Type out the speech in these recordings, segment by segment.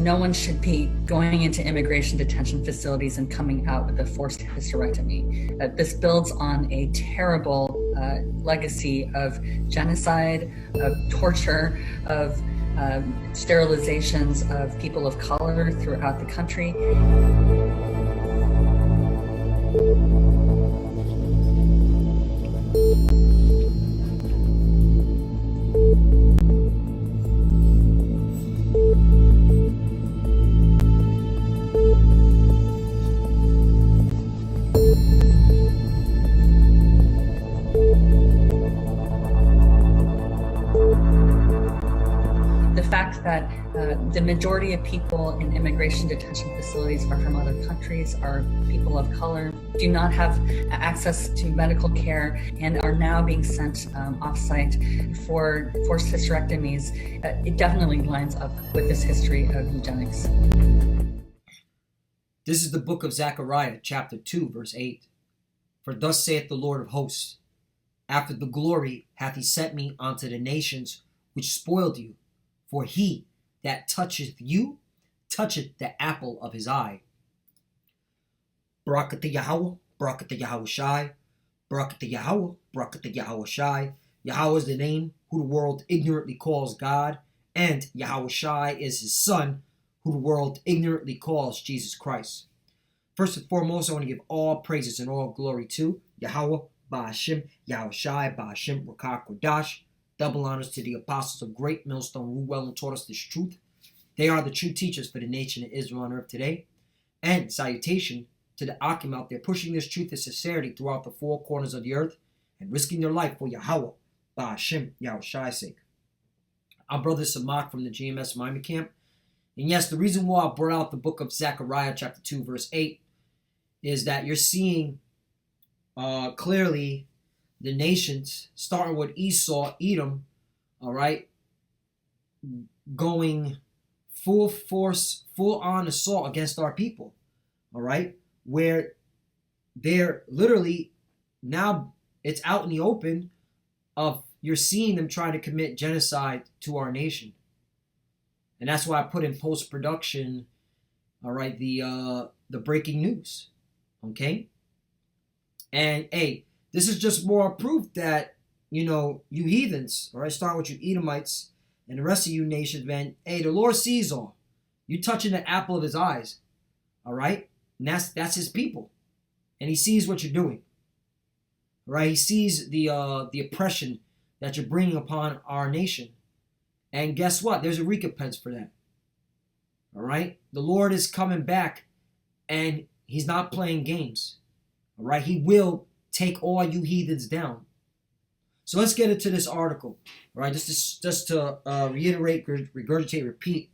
no one should be going into immigration detention facilities and coming out with a forced hysterectomy. This builds on a terrible legacy of genocide, of torture, of sterilizations of people of color throughout the country. The fact that the majority of people in immigration detention facilities are from other countries, are people of color, do not have access to medical care, and are now being sent off-site for forced hysterectomies, it definitely lines up with this history of eugenics. This is the book of Zechariah, chapter 2, verse 8. For thus saith the Lord of hosts, after the glory hath he sent me unto the nations which spoiled you. For he that toucheth you, toucheth the apple of his eye. Barakatah Yahweh, Barakatah Yahweh Shai, Barakatah Yahweh, Barakatah Yahweh Shai. Yahweh is the name who the world ignorantly calls God, and Yahweh Shai is his son, who the world ignorantly calls Jesus Christ. First and foremost, I want to give all praises and all glory to Yahweh, Ba'ashem, Yahweh Shai, Ba'ashem, Rakah Kodash. Double honors to the apostles of great millstone who well and taught us this truth. They are the true teachers for the nation of Israel on earth today. And salutation to the Akim out there pushing this truth and sincerity throughout the four corners of the earth and risking their life for Yahweh, Ba'ashem, Yahweh Shai's sake. Our brother Samak from the GMS Miami camp. And yes, the reason why I brought out the book of Zechariah chapter 2 verse 8 is that you're seeing clearly the nations, starting with Esau, Edom, all right, going full force, full on assault against our people, all right, where they're literally, now it's out in the open of, you're seeing them trying to commit genocide to our nation. And that's why I put in post-production, all right, the breaking news, okay? And, hey, this is just more proof that, you heathens, all right, starting with you Edomites and the rest of you nations, man, hey, the Lord sees all. You touching the apple of his eyes, all right? And that's his people. And he sees what you're doing, all right? He sees the oppression that you're bringing upon our nation. And guess what? There's a recompense for that, all right? The Lord is coming back, and he's not playing games, all right? He will take all you heathens down. So let's get into this article, all right? Just to reiterate, regurgitate, repeat,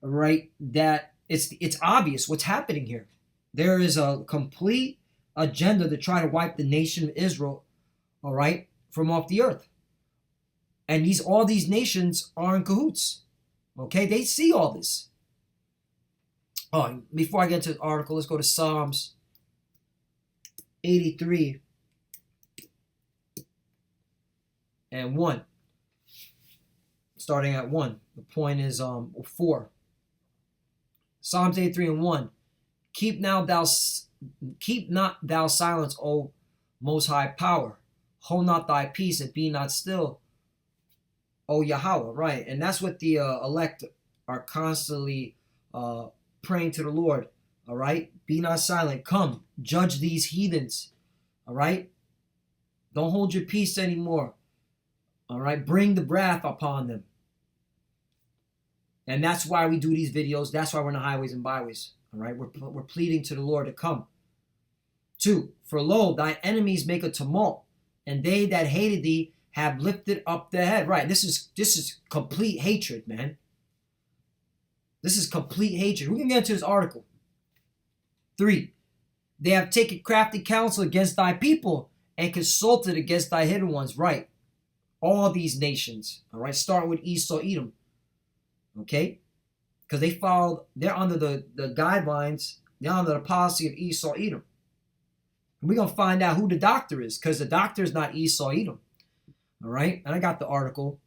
all right, that it's obvious what's happening here. There is a complete agenda to try to wipe the nation of Israel, all right, from off the earth. And all these nations are in cahoots, okay? They see all this. Oh, before I get into the article, let's go to Psalms 83 and 1. Starting at 1. The point is 4. Psalms 83 and 1. Keep not thou silence, O most high power. Hold not thy peace and be not still, O Yahweh. Right. And that's what the elect are constantly praying to the Lord. All right. Be not silent. Come, judge these heathens. All right. Don't hold your peace anymore. All right. Bring the wrath upon them. And that's why we do these videos. That's why we're in the highways and byways. All right. We're pleading to the Lord to come. 2. For lo, thy enemies make a tumult, and they that hated thee have lifted up their head. Right. This is complete hatred, man. This is complete hatred. We can get into this article. 3. They have taken crafty counsel against thy people and consulted against thy hidden ones. Right. All these nations. All right. Starting with Esau, Edom. Okay. Because they're under the guidelines, they're under the policy of Esau, Edom. And we're going to find out who the doctor is, because the doctor is not Esau, Edom. All right. And I got the article.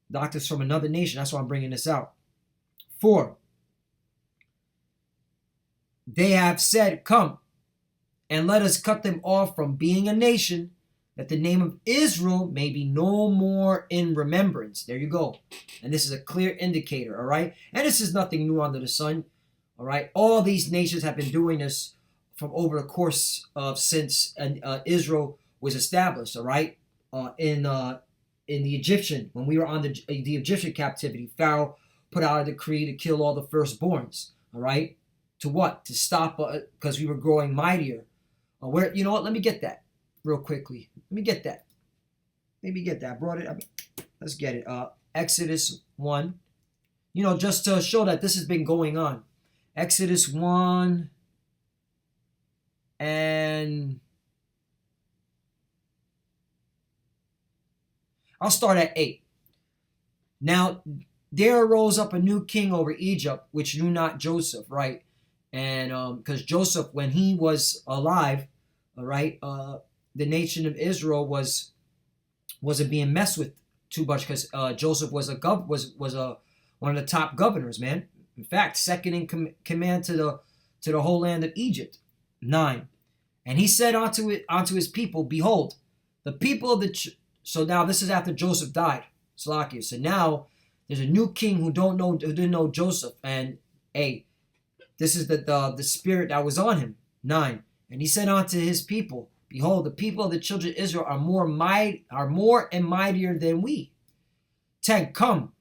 Doctors from another nation. That's why I'm bringing this out. 4. they have said, come and let us cut them off from being a nation, that the name of Israel may be no more in remembrance. There you go. And this is a clear indicator, all right? And this is nothing new under the sun, all right? All these nations have been doing this from over the course of since Israel was established, all right? In the Egyptian, when we were on the Egyptian captivity, Pharaoh put out a decree to kill all the firstborns, all right? To what? To stop, because we were growing mightier. Where, you know what? Let me get that real quickly. Let me get that. Maybe get that. Brought it up. Let's get it. Exodus 1. You know, just to show that this has been going on. Exodus 1 and I'll start at 8. Now, there arose up a new king over Egypt, which knew not Joseph, right? And because Joseph, when he was alive, all right, the nation of Israel wasn't being messed with too much, because Joseph was one of the top governors, man. In fact, second in command to the whole land of Egypt. 9. And he said unto his people, behold, the people of so now this is after Joseph died, Slakia. So now there's a new king who didn't know Joseph, and hey, this is the spirit that was on him. 9. And he said unto his people, behold, the people of the children of Israel are more and mightier than we. 10. Come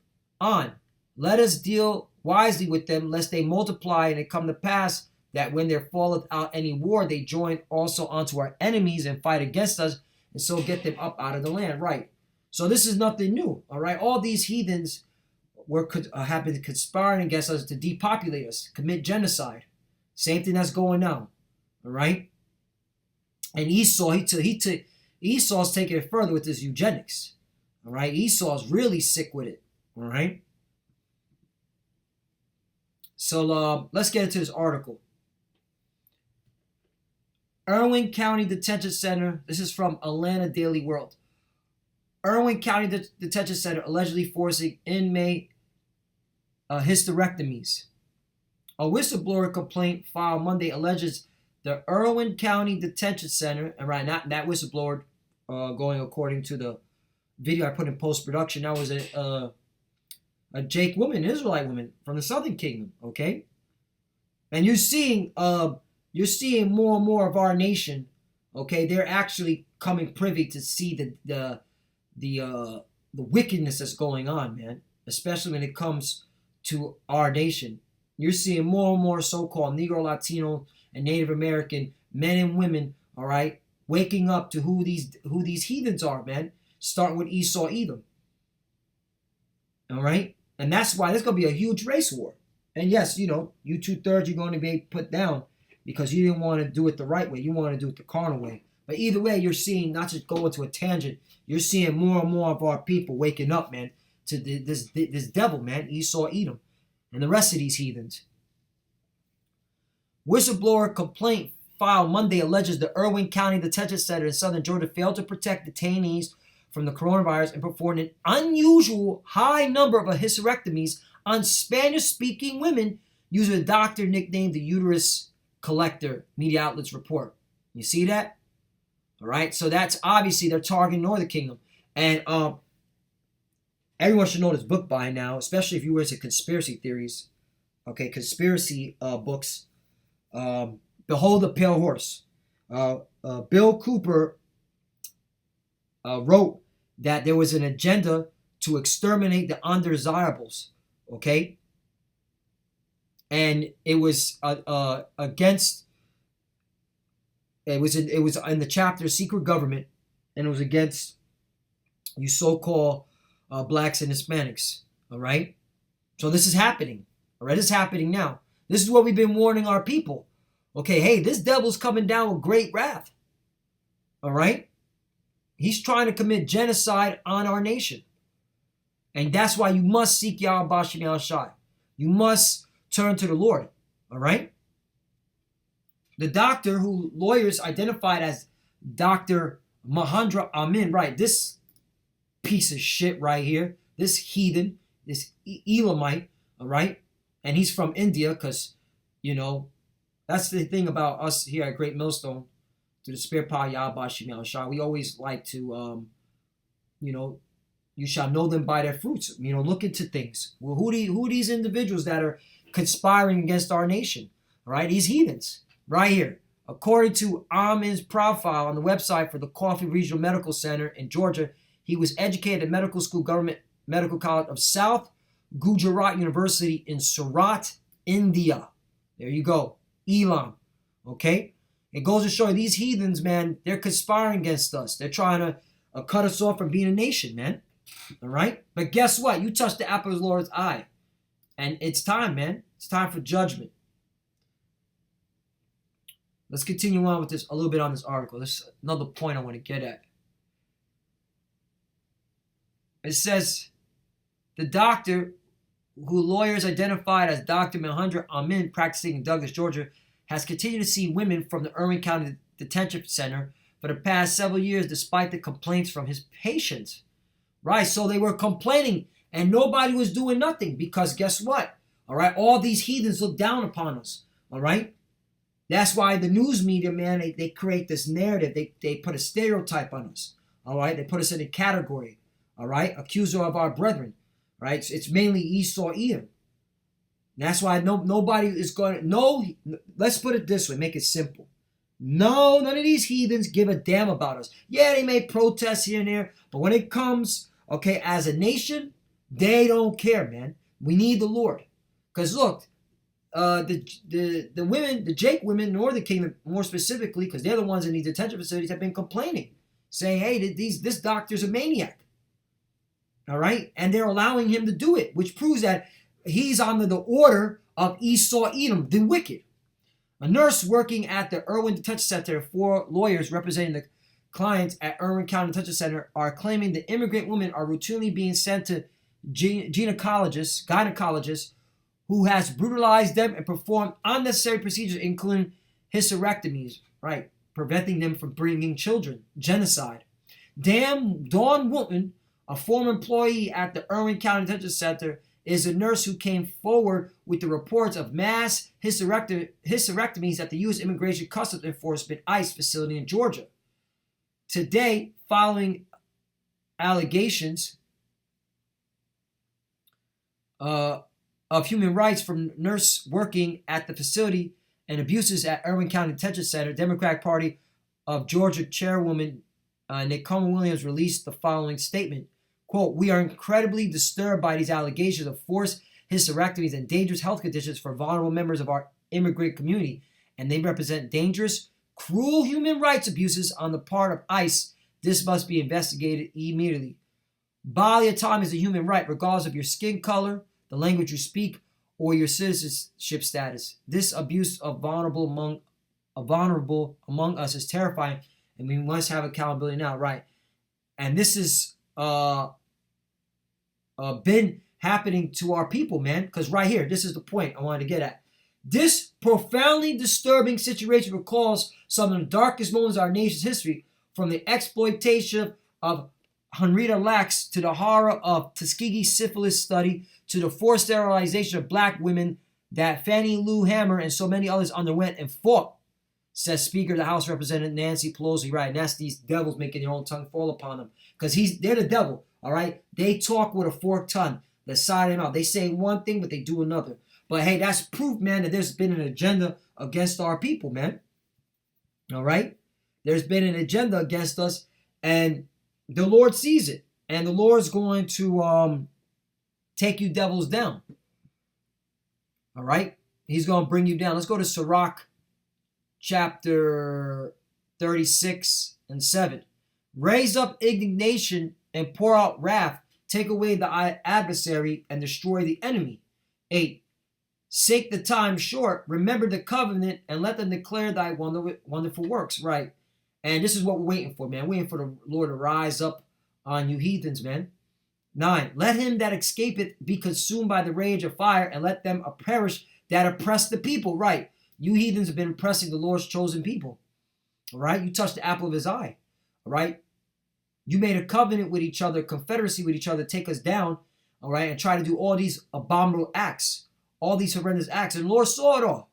on, let us deal wisely with them, lest they multiply, and it come to pass that when there falleth out any war, they join also unto our enemies and fight against us, and so get them up out of the land. Right. So this is nothing new. All right. All these heathens have been conspiring against us to depopulate us, commit genocide. Same thing that's going on. All right. And Esau's taking it further with this eugenics. All right. Esau's really sick with it. All right. So let's get into this article. Irwin County Detention Center. This is from Atlanta Daily World. Irwin County Detention Center allegedly forcing inmate hysterectomies. A whistleblower complaint filed Monday alleges the Irwin County Detention Center, and right now that whistleblower, going according to the video I put in post-production, that was a Jake woman, Israelite woman from the Southern Kingdom, okay? And you're seeing more and more of our nation, okay? They're actually coming privy to see the wickedness that's going on, man. Especially when it comes to our nation. You're seeing more and more so-called Negro, Latino, and Native American men and women, all right, waking up to who these heathens are, man. Starting with Esau, Edom. All right? And that's why there's going to be a huge race war. And yes, you 2/3 you're going to be put down because you didn't want to do it the right way. You want to do it the carnal way. But either way, you're seeing, not just go into a tangent, you're seeing more and more of our people waking up, man, to this devil, man, Esau, Edom, and the rest of these heathens. Whistleblower complaint filed Monday alleges the Irwin County Detention Center in southern Georgia failed to protect detainees from the coronavirus and performed an unusual high number of hysterectomies on Spanish-speaking women using a doctor nicknamed the uterus collector, media outlets report. You see that? All right, so that's obviously they're targeting Northern Kingdom. And everyone should know this book by now, especially if you were into conspiracy theories. Okay, conspiracy books. Behold the Pale Horse. Bill Cooper wrote that there was an agenda to exterminate the undesirables. Okay? And it was against... It was in the chapter Secret Government, and it was against you so-called blacks and Hispanics. All right? So this is happening. All right? This is happening now. This is what we've been warning our people. Okay, hey, this devil's coming down with great wrath. All right? He's trying to commit genocide on our nation. And that's why you must seek Yahweh Shem Yahushai. You must turn to the Lord. All right? The doctor who lawyers identified as Dr. Mahendra Amin, right, this piece of shit right here, this heathen, this Elamite, all right? And he's from India because, That's the thing about us here at Great Millstone, through the Spirit Power Yahweh Shemel Shah. We always like to, you shall know them by their fruits. Look into things. Well, who are these individuals that are conspiring against our nation? All right, these heathens, right here. According to Amin's profile on the website for the Coffee Regional Medical Center in Georgia, he was educated at Medical School Government Medical College of South Gujarat University in Surat, India. There you go. Elam. Okay? It goes to show you these heathens, man, they're conspiring against us. They're trying to cut us off from being a nation, man. All right? But guess what? You touched the apple of the Lord's eye. And it's time, man. It's time for judgment. Let's continue on with this a little bit on this article. There's another point I want to get at. It says, the doctor who lawyers identified as Dr. Mahendra Amin, practicing in Douglas, Georgia, has continued to see women from the Irwin County Detention Center for the past several years despite the complaints from his patients. Right, so they were complaining and nobody was doing nothing because guess what? All right, all these heathens look down upon us. All right? That's why the news media, man, they create this narrative. They put a stereotype on us. All right? They put us in a category. All right? Accuser of our brethren. Right? It's mainly Esau, Edom. That's why nobody is going to... No, let's put it this way. Make it simple. No, none of these heathens give a damn about us. Yeah, they may protest here and there. But when it comes, okay, as a nation, they don't care, man. We need the Lord. Because look... the women, the Jake women, Northern Kingdom, more specifically, because they're the ones in these detention facilities, have been complaining, saying, "Hey, this doctor's a maniac." All right, and they're allowing him to do it, which proves that he's under the order of Esau Edom, the wicked. A nurse working at the Irwin Detention Center, 4 lawyers representing the clients at Irwin County Detention Center are claiming the immigrant women are routinely being sent to gynecologists who has brutalized them and performed unnecessary procedures, including hysterectomies, right, preventing them from bringing children, genocide. Dawn Wootman, a former employee at the Irwin County Detention Center, is a nurse who came forward with the reports of mass hysterectomies at the U.S. Immigration Customs Enforcement ICE facility in Georgia. Today, following allegations of human rights from nurse working at the facility and abuses at Irwin County Detention Center, Democratic Party of Georgia Chairwoman Nicole Williams released the following statement. Quote, "We are incredibly disturbed by these allegations of forced hysterectomies and dangerous health conditions for vulnerable members of our immigrant community, and they represent dangerous, cruel human rights abuses on the part of ICE. This must be investigated immediately. Bodily autonomy is a human right, regardless of your skin color, the language you speak, or your citizenship status. This abuse of vulnerable among us is terrifying, and we must have accountability now." Right, and this is been happening to our people, man. Because right here, this is the point I wanted to get at. This profoundly disturbing situation recalls some of the darkest moments of our nation's history, from the exploitation of Henrietta Lacks to the horror of Tuskegee syphilis study to the forced sterilization of black women that Fannie Lou Hamer and so many others underwent and fought, says Speaker of the House Representative Nancy Pelosi. Right, and that's these devils making their own tongue fall upon them. Because they're the devil, all right? They talk with a forked tongue. They're siding out. They say one thing, but they do another. But hey, that's proof, man, that there's been an agenda against our people, man. All right? There's been an agenda against us, and the Lord sees it. And the Lord's going to take you devils down. All right? He's going to bring you down. Let's go to Sirach chapter 36 and 7. Raise up indignation and pour out wrath. Take away the adversary and destroy the enemy. 8. Sake the time short. Remember the covenant and let them declare thy wonderful works. Right. And this is what we're waiting for, man. Waiting for the Lord to rise up on you heathens, man. 9. Let him that escapeth be consumed by the rage of fire, and let them perish that oppress the people. Right. You heathens have been oppressing the Lord's chosen people. All right. You touched the apple of his eye. All right. You made a covenant with each other, confederacy with each other, take us down. All right. And try to do all these abominable acts, all these horrendous acts. And the Lord saw it all.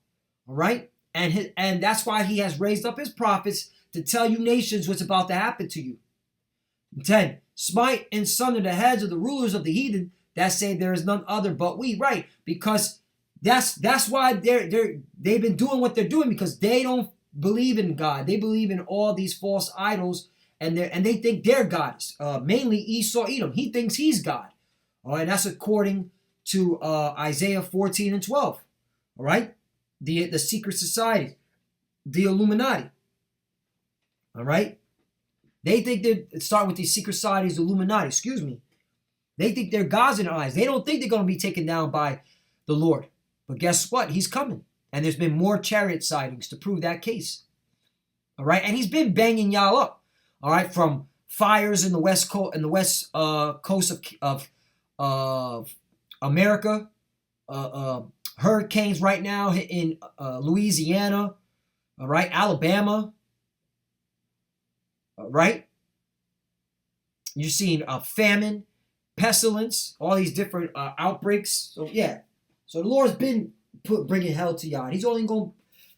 All right. And that's why he has raised up his prophets to tell you nations what's about to happen to you. 10. Smite and sunder the heads of the rulers of the heathen that say there is none other but we. Right, because that's why they've been doing what they're doing, because they don't believe in God. They believe in all these false idols, and they think they're gods. Mainly Esau Edom. He thinks he's God. All right, that's according to Isaiah 14 and 12. All right, the secret society, the Illuminati. All right, they think they're start with these secret societies, the Illuminati. Excuse me. They think they're gods in their eyes. They don't think they're going to be taken down by the Lord. But guess what? He's coming. And there's been more chariot sightings to prove that case. All right? And he's been banging y'all up. All right? From fires in the west coast of America, hurricanes right now in Louisiana, all right? Alabama, all right? You're seeing famine, pestilence, all these different outbreaks. So yeah, so the Lord's been bringing hell to y'all. He's only going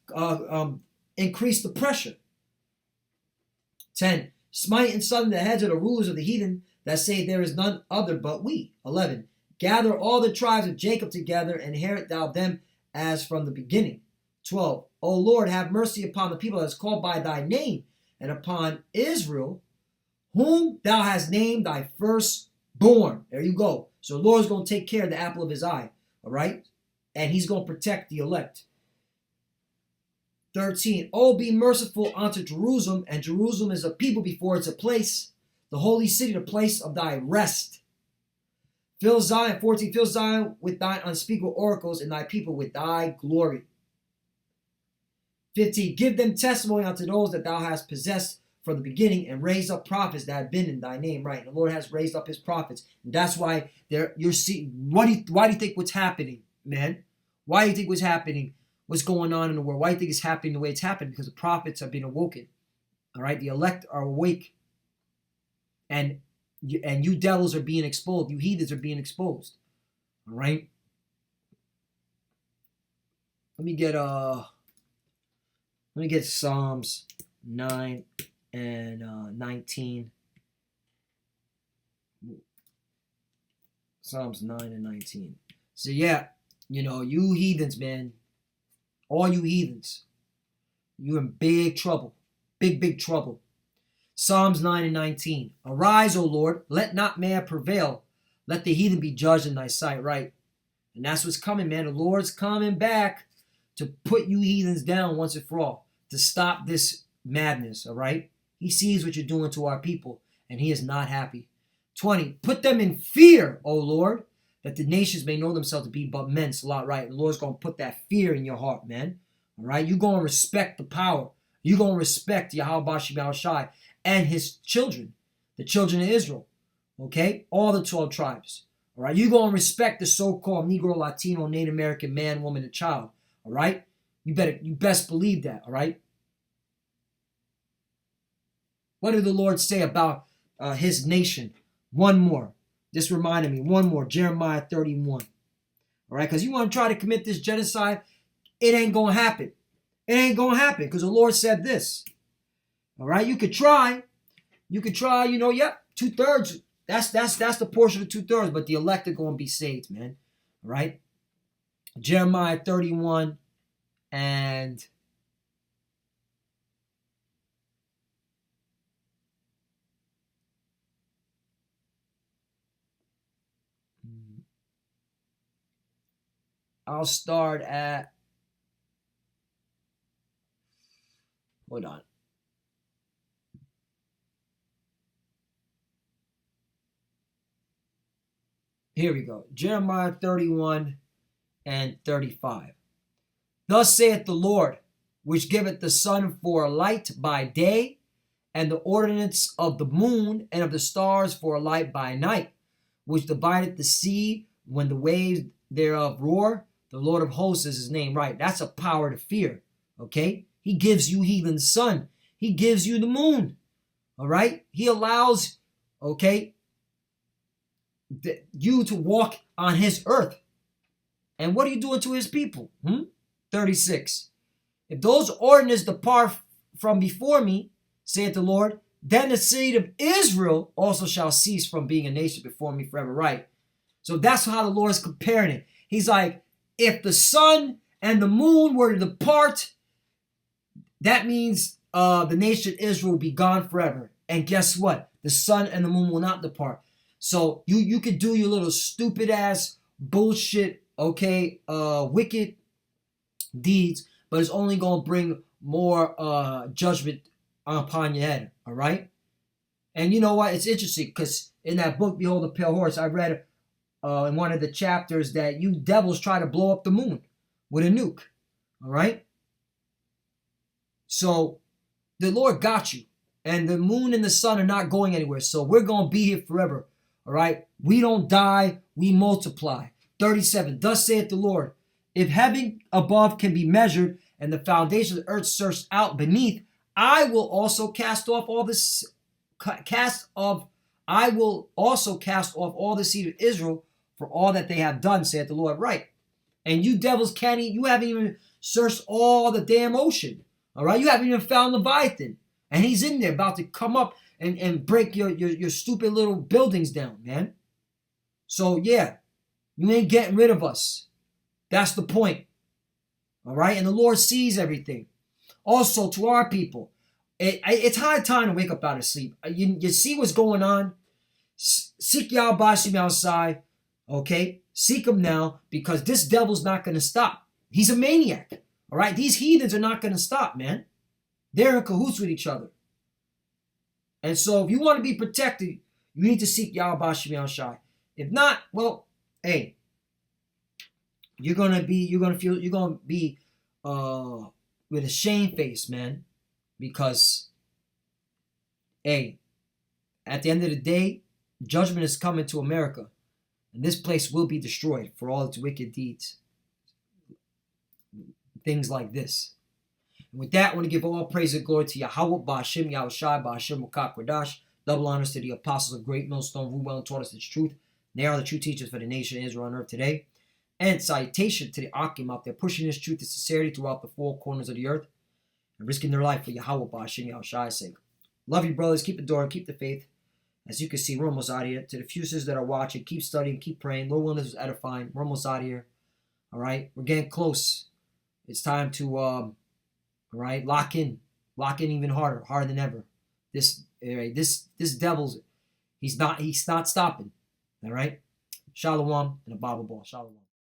to increase the pressure. 10. Smite and sunder the heads of the rulers of the heathen that say there is none other but we. 11. Gather all the tribes of Jacob together and inherit thou them as from the beginning. 12. O Lord, have mercy upon the people that is called by thy name, and upon Israel, whom thou hast named thy firstborn. There you go. So the Lord's going to take care of the apple of his eye. All right? And he's going to protect the elect. 13. Oh, be merciful unto Jerusalem, and Jerusalem is a people before it's a place, the holy city, the place of thy rest. Fill Zion, 14. Fill Zion with thine unspeakable oracles, and thy people with thy glory. 15. Give them testimony unto those that thou hast possessed from the beginning, and raise up prophets that have been in thy name. Right. The Lord has raised up his prophets. And that's why you're seeing. Why do you think what's happening, man? Why do you think what's happening? What's going on in the world? Why do you think it's happening the way it's happening? Because the prophets have been awoken. All right. The elect are awake. And you devils are being exposed. You heathens are being exposed. All right. Let me get Psalms 9 and 19. Psalms 9 and 19. So yeah, you heathens, man. All you heathens. You in big trouble. Big trouble. Psalms 9 and 19. Arise, O Lord, let not man prevail. Let the heathen be judged in thy sight. Right. And that's what's coming, man. The Lord's coming back to put you heathens down once and for all. To stop this madness, all right? He sees what you're doing to our people, and he is not happy. 20. Put them in fear, O Lord, that the nations may know themselves to be but men. Salah, right? The Lord's going to put that fear in your heart, man. All right? You're going to respect the power. You're going to respect Yahweh Shai Shai and his children, the children of Israel, okay? All the 12 tribes, all right? You're going to respect the so-called Negro, Latino, Native American man, woman, and child, all right? You best believe that, all right? What did the Lord say about his nation? One more. This reminded me. One more. Jeremiah 31. All right? Because you want to try to commit this genocide, it ain't going to happen. It ain't going to happen because the Lord said this. All right? You could try. Yep, 2/3. That's the portion of 2/3, but the elect are going to be saved, man. All right? Jeremiah 31 and I'll start at, hold on. Here we go. Jeremiah 31 and 35. Thus saith the Lord, which giveth the sun for a light by day, and the ordinance of the moon and of the stars for a light by night, which divideth the sea when the waves thereof roar. The Lord of hosts is his name. Right, that's a power to fear. Okay? He gives you heathen sun. He gives you the moon. All right? He allows, okay, you to walk on his earth. And what are you doing to his people? 36. If those ordinances depart from before me, saith the Lord, then the seed of Israel also shall cease from being a nation before me forever. Right? So that's how the Lord is comparing it. He's like, if the sun and the moon were to depart, that means the nation Israel will be gone forever. And guess what? The sun and the moon will not depart. So you could do your little stupid ass bullshit, okay, wicked deeds, but it's only going to bring more judgment upon your head, all right? And you know what? It's interesting because in that book, Behold the Pale Horse, I read in one of the chapters that you devils try to blow up the moon with a nuke, all right? So the Lord got you, and the moon and the sun are not going anywhere, so we're going to be here forever, all right? We don't die, we multiply. 37, thus saith the Lord, if heaven above can be measured and the foundation of the earth searched out beneath, I will also cast off all the seed of Israel for all that they have done, saith the Lord. Right. And you devils you haven't even searched all the damn ocean. All right. You haven't even found Leviathan. And he's in there about to come up and break your stupid little buildings down, man. So yeah, you ain't getting rid of us. That's the point. All right. And the Lord sees everything. Also, to our people, it's high time to wake up out of sleep. You see what's going on? Seek Yahweh Bashim outside, okay? Seek him now, because this devil's not going to stop. He's a maniac, all right? These heathens are not going to stop, man. They're in cahoots with each other. And so if you want to be protected, you need to seek Yahweh Bashim outside. If not, well, hey, you're going to be with a shame face, man, because, hey, at the end of the day, judgment is coming to America, and this place will be destroyed for all its wicked deeds. Things like this. And with that, I want to give all praise and glory to Yahweh, Ba'ashem, Yahushai, Ba'ashem, Mukak, double honors to the apostles of Great Millstone, who well and taught us its truth. They are the true teachers for the nation of Israel on earth today. And salutation to the Akim out there pushing this truth and sincerity throughout the four corners of the earth and risking their life for Yahweh Ba'ashem Yahushai's sake. Love you, brothers. Keep adoring, keep the faith. As you can see, we're almost out of here. To the few sisters that are watching, keep studying, keep praying. Lord willing, this is edifying. We're almost out of here. All right? We're getting close. It's time to, all right, lock in. Lock in even harder than ever. This devil's, he's not stopping. All right? Shalom and a Bible ball. Shalom.